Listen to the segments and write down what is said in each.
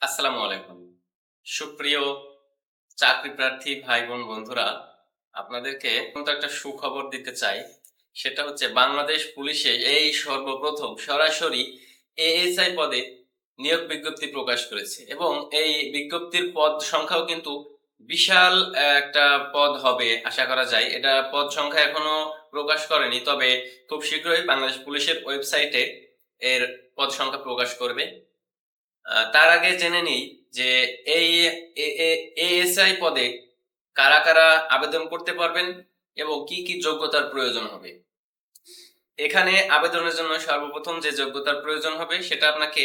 আসসালামু আলাইকুম। সুপ্রিয় চাকরি প্রার্থী ভাই বোন বন্ধুরা, আপনাদেরকে নতুন একটা সুখবর দিতে চাই। সেটা হচ্ছে বাংলাদেশ পুলিশে এই সর্বপ্রথম সরাসরি এএসআই পদে নিয়োগ বিজ্ঞপ্তি প্রকাশ করেছে এবং এই বিজ্ঞপ্তির পদ সংখ্যাও কিন্তু বিশাল একটা পদ হবে আশা করা যায়। এটা পদ সংখ্যা এখনো প্রকাশ করেনি। তবে খুব শীঘ্রই বাংলাদেশ পুলিশের ওয়েবসাইটে এর পদ সংখ্যা প্রকাশ করবে। তার আগে জেনে নিই যে এই এএসআই পদে কারা কারা আবেদন করতে পারবেন এবং কি কি যোগ্যতার প্রয়োজন হবে। এখানে আবেদনের জন্য সর্বপ্রথম যে যোগ্যতার প্রয়োজন হবে সেটা আপনাকে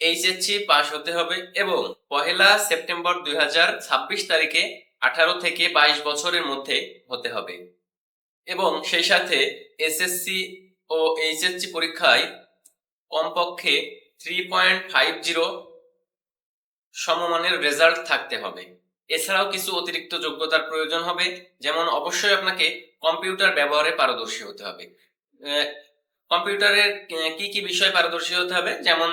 এইচএসসি পাস হতে হবে এবং পহেলা সেপ্টেম্বর 2026 তারিখে 18 থেকে 22 বছরের মধ্যে হতে হবে এবং সেই সাথে এসএসসি ও এইচএসসি পরীক্ষায় কমপক্ষে 3.50 সমমানের রেজাল্ট থাকতে হবে। এছাড়াও কিছু অতিরিক্ত যোগ্যতার প্রয়োজন হবে, যেমন অবশ্যই আপনাকে কম্পিউটার ব্যবহারে পারদর্শী হতে হবে। কম্পিউটারের কি কি বিষয় পারদর্শী হতে হবে, যেমন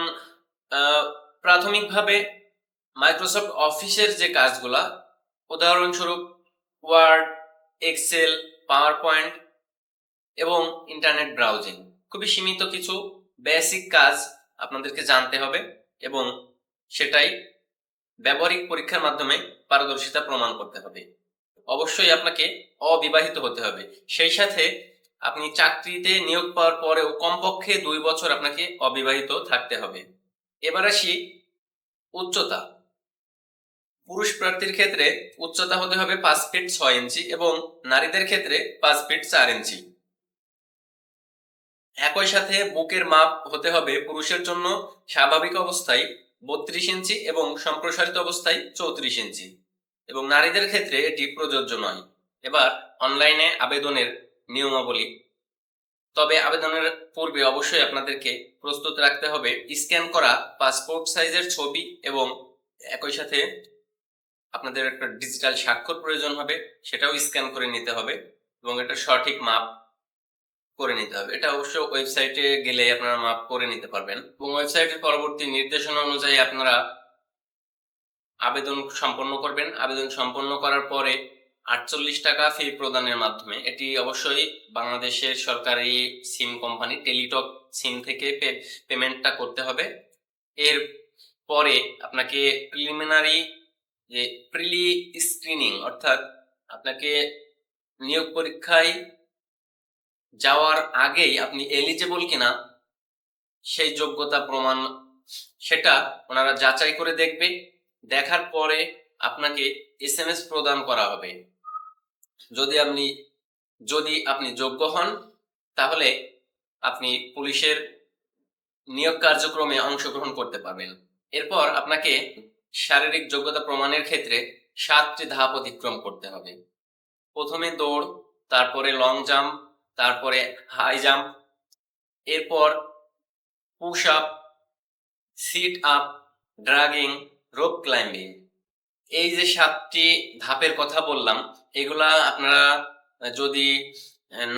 প্রাথমিকভাবে মাইক্রোসফট অফিসের যে কাজগুলা, উদাহরণস্বরূপ ওয়ার্ড, এক্সেল, পাওয়ার পয়েন্ট এবং ইন্টারনেট ব্রাউজিং, খুবই সীমিত কিছু বেসিক কাজ আপনাদেরকে জানতে হবে এবং সেটাই ব্যবহারিক পরীক্ষার মাধ্যমে পারদর্শিতা প্রমাণ করতে হবে। অবশ্যই আপনাকে অবিবাহিত হতে হবে। সেই সাথে আপনি চাকরিতে নিয়োগ পাওয়ার পরেও কমপক্ষে 2 বছর আপনাকে অবিবাহিত থাকতে হবে। এবার আসি উচ্চতা। পুরুষ প্রার্থীর ক্ষেত্রে উচ্চতা হতে হবে 5 ফিট 6 ইঞ্চি এবং নারীদের ক্ষেত্রে 5 ফিট 4 ইঞ্চি। একই সাথে বুকের মাপ হতে হবে পুরুষের জন্য স্বাভাবিক অবস্থায় 32 ইঞ্চি এবং সম্প্রসারিত অবস্থায় 34 ইঞ্চি এবং নারীদের ক্ষেত্রে এটি প্রযোজ্য নয়। এবার অনলাইনে আবেদনের নিয়মাবলী। তবে আবেদনের পূর্বে অবশ্যই আপনাদেরকে প্রস্তুত রাখতে হবে স্ক্যান করা পাসপোর্ট সাইজের ছবি এবং একই সাথে আপনাদের একটা ডিজিটাল স্বাক্ষর প্রয়োজন হবে, সেটাও স্ক্যান করে নিতে হবে এবং এটা সঠিক মাপ করে নিতে হবে। এটা অবশ্য ওয়েবসাইটে গেলে আপনারা মাপ করে নিতে পারবেন এবং ওয়েবসাইটের পরবর্তী নির্দেশনা অনুযায়ী আপনারা আবেদন সম্পন্ন করবেন। আবেদন সম্পন্ন করার পরে 48 টাকা ফি প্রদানের মাধ্যমে, এটি অবশ্যই বাংলাদেশের সরকারি সিম কোম্পানি টেলিটক সিম থেকে পেমেন্টটা করতে হবে। এর পরে আপনাকে প্রিলি স্ক্রিনিং, অর্থাৎ আপনাকে নিয়োগ পরীক্ষায় যাওয়ার আগেই আপনি এলিজেবল কিনা সেই যোগ্যতা প্রমাণ সেটা ওনারা যাচাই করে দেখবে। দেখার পরে আপনাকে এসএমএস প্রদান করা হবে। যদি আপনি যোগ্য হন তাহলে আপনি পুলিশের নিয়োগ কার্যক্রমে অংশগ্রহণ করতে পারবেন। এরপর আপনাকে শারীরিক যোগ্যতা প্রমাণের ক্ষেত্রে 7টি ধাপ অতিক্রম করতে হবে। প্রথমে দৌড়, তারপরে লং জাম্প, তারপরে হাই জাম্প, এরপর push up, sit up, dragging, rope climbing. এই যে 7টি ধাপের কথা বললাম, এগুলা আপনারা যদি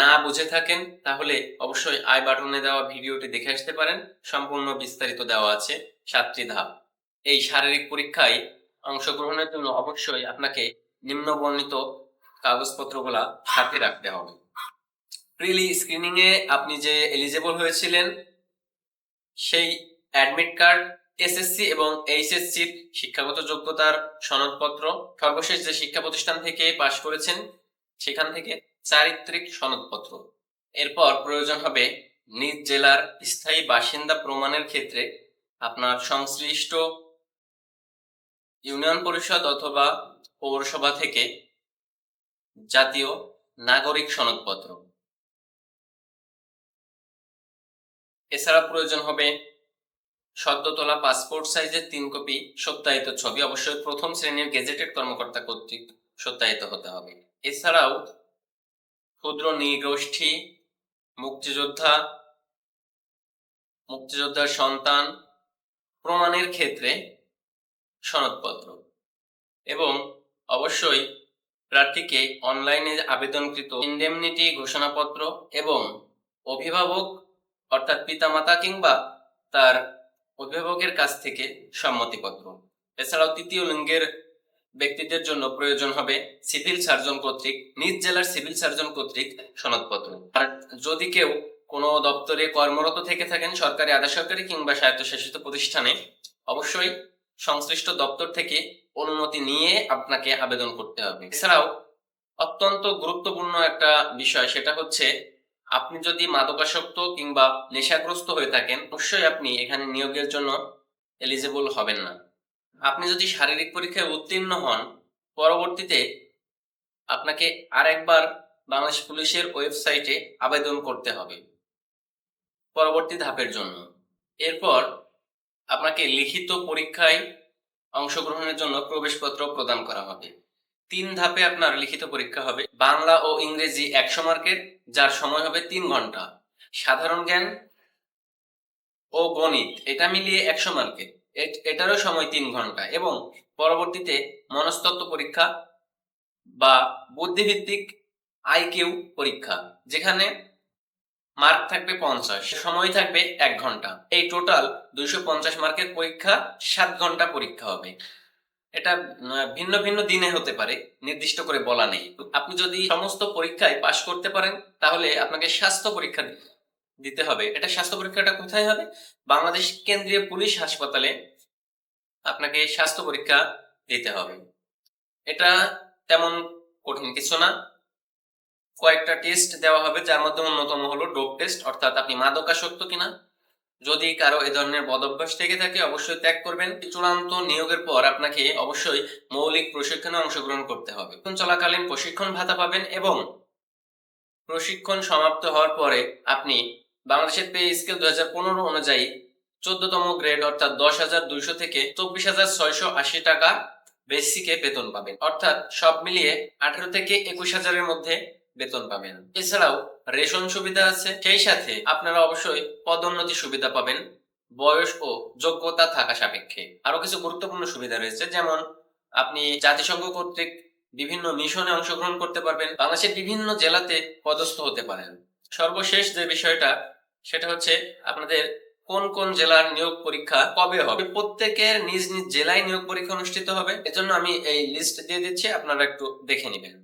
না বুঝে থাকেন তাহলে অবশ্যই আই বাটনে দেওয়া ভিডিওটি দেখে আসতে পারেন। সম্পূর্ণ বিস্তারিত দেওয়া আছে 7টি ধাপ। এই শারীরিক পরীক্ষায় অংশগ্রহণের জন্য অবশ্যই আপনাকে নিম্নবর্ণিত কাগজপত্রগুলা সাথে রাখতে হবে। প্রিলি স্ক্রিনিং এ আপনি যে এলিজেবল হয়েছিলেন সেই অ্যাডমিট কার্ড, এসএসসি এবং এইচএসসির শিক্ষাগত যোগ্যতার সনদপত্র, সর্বশেষ যে শিক্ষা প্রতিষ্ঠান থেকে পাশ করেছেন সেখান থেকে চারিত্রিক সনদপত্র। এরপর প্রয়োজন হবে নিজ জেলার স্থায়ী বাসিন্দা প্রমাণের ক্ষেত্রে আপনার সংশ্লিষ্ট ইউনিয়ন পরিষদ অথবা পৌরসভা থেকে জাতীয় নাগরিক সনদপত্র। এছাড়া প্রয়োজন হবে সদ্য তোলা পাসপোর্ট সাইজের 3 কপি সত্যায়িত ছবি, অবশ্যই প্রথম শ্রেণীর গেজেটেড কর্মকর্তা কর্তৃক সত্যায়িত হতে হবে। এছাড়াও ক্ষুদ্র নৃগোষ্ঠী, মুক্তিযোদ্ধার সন্তান প্রমাণের ক্ষেত্রে সনদপত্র এবং অবশ্যই প্রার্থীকে অনলাইনে আবেদনকৃত ইনডেমনিটি ঘোষণাপত্র এবং অভিভাবক অর্থাৎ পিতামাতা কিংবা তার অভিভাবকের কাছ থেকে সম্মতিপত্র। এছাড়াও তৃতীয় লিঙ্গের ব্যক্তিদের জন্য প্রয়োজন হবে সিভিল সার্জন কর্তৃক, নিজ জেলার সিভিল সার্জন কর্তৃক সনদপত্র। আর যদি কেউ কোনো দপ্তরে কর্মরত থেকে থাকেন, সরকারি, আধা সরকারি কিংবা স্বায়ত্তশাসিত প্রতিষ্ঠানে, অবশ্যই সংশ্লিষ্ট দপ্তর থেকে অনুমতি নিয়ে আপনাকে আবেদন করতে হবে। এছাড়াও অত্যন্ত গুরুত্বপূর্ণ একটা বিষয়, সেটা হচ্ছে আপনি যদি মাদকাসক্ত কিংবা নেশাগ্রস্ত হয়ে থাকেন, অবশ্যই আপনি এখানে নিয়োগের জন্য এলিজিবল হবেন না। আপনি যদি শারীরিক পরীক্ষায় উত্তীর্ণ হন, পরবর্তীতে আপনাকে আরেকবার বাংলাদেশ পুলিশের ওয়েবসাইটে আবেদন করতে হবে পরবর্তী ধাপের জন্য। এরপর আপনাকে লিখিত পরীক্ষায় অংশগ্রহণের জন্য প্রবেশপত্র প্রদান করা হবে। 3 ধাপে আপনার লিখিত পরীক্ষা হবে। বাংলা ও ইংরেজি 100 মার্কের, যার সময় হবে 3 ঘন্টা। সাধারণ জ্ঞান ও গণিত এটা মিলিয়ে 100 মার্কের, এটারও সময় 3 ঘন্টা। এবং পরবর্তীতে মনস্তত্ত্ব পরীক্ষা বা বুদ্ধিভিত্তিক আইকিউ পরীক্ষা, যেখানে মার্ক থাকবে 50, সময় থাকবে 1 ঘন্টা। এই টোটাল 250 মার্কের পরীক্ষা, 7 ঘন্টা পরীক্ষা হবে। এটা ভিন্ন ভিন্ন দিনে হতে পারে, নির্দিষ্ট করে বলা নেই। আপনি যদি সমস্ত পরীক্ষায় পাশ করতে পারেন, তাহলে আপনাকে স্বাস্থ্য পরীক্ষা দিতে হবে। এটা স্বাস্থ্য পরীক্ষাটা কোথায় হবে? বাংলাদেশ কেন্দ্রীয় পুলিশ হাসপাতালে আপনাকে স্বাস্থ্য পরীক্ষা দিতে হবে। এটা তেমন কঠিন কিছু না। কয়েকটা টেস্ট দেওয়া হবে, যার মধ্যে অন্যতম হলো ডোপ টেস্ট, অর্থাৎ আপনি মাদকাসক্ত কিনা। যদি কারো এ ধরনের বদভ্যাস থেকে থাকে, অবশ্যই ত্যাগ করবেন। চূড়ান্ত নিয়োগের পর আপনাকে অবশ্যই মৌলিক প্রশিক্ষণে অংশগ্রহণ করতে হবে। চলাকালীন প্রশিক্ষণ ভাতা পাবেন এবং প্রশিক্ষণ সমাপ্ত হওয়ার পরে আপনি বাংলাদেশের পে স্কেল 2015 অনুযায়ী 14তম গ্রেড অর্থাৎ 10,200 থেকে 24,680 টাকা বেসিকে বেতন পাবেন। অর্থাৎ সব মিলিয়ে 18 থেকে 21,000-এর মধ্যে বেতন পাবেন। এছাড়াও রেশন সুবিধা আছে, সেই সাথে আপনারা অবশ্যই পদোন্নতি সুবিধা পাবেন বয়স ও যোগ্যতা থাকা সাপেক্ষে। আরো কিছু গুরুত্বপূর্ণ সুবিধা রয়েছে, যেমন আপনি জাতিসংঘ কর্তৃক বিভিন্ন মিশনে অংশগ্রহণ করতে পারবেন, বাংলাদেশের বিভিন্ন জেলাতে পদস্থ হতে পারেন। সর্বশেষ যে বিষয়টা, সেটা হচ্ছে আপনাদের কোন কোন জেলার নিয়োগ পরীক্ষা কবে হবে। প্রত্যেকের নিজ নিজ জেলায় নিয়োগ পরীক্ষা অনুষ্ঠিত হবে। এজন্য আমি এই লিস্ট দিয়ে দিচ্ছি, আপনারা একটু দেখে নেবেন।